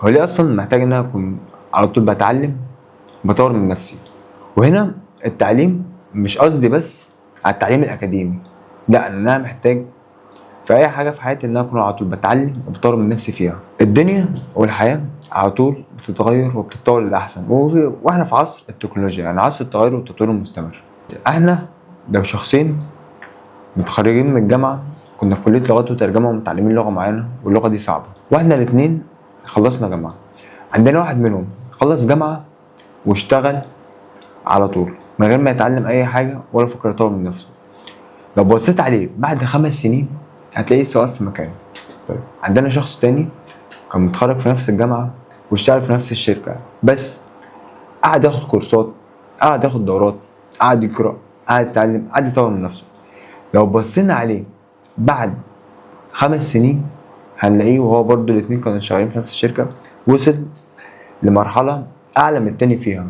هو ليه اصلا محتاج ان انا اكون على طول بتعلم بطور من نفسي؟ وهنا التعليم مش قصدي بس على التعليم الاكاديمي، لا انا محتاج في اي حاجه في حياتي ان انا اكون على طول بتعلم وبطور من نفسي فيها. الدنيا والحياه على طول بتتغير وبتتطور للاحسن، واحنا في عصر التكنولوجيا، يعني عصر التغير والتطوير المستمر. احنا لو شخصين متخرجين من الجامعه، كنا في كليه لغات وترجمه ومتعلمين لغه معينه واللغه دي صعبه، واحنا الاثنين خلصنا جامعه، عندنا واحد منهم خلص جامعه واشتغل على طول من غير ما يتعلم اي حاجه ولا فكر يطور من نفسه. لو بصيت عليه بعد 5 سنين هتلاقيه لسه واقف في مكانه. طيب عندنا شخص تاني كان متخرج في نفس الجامعه واشتغل في نفس الشركه، بس قعد ياخد كورسات، قعد ياخد دورات، قعد يقرا، قعد يتعلم، قعد يطور من نفسه. لو بصينا عليه بعد 5 سنين هنلاقيه وهو برضو الاتنين كانوا شغالين في نفس الشركه، وصل لمرحله اعلى من التاني فيها.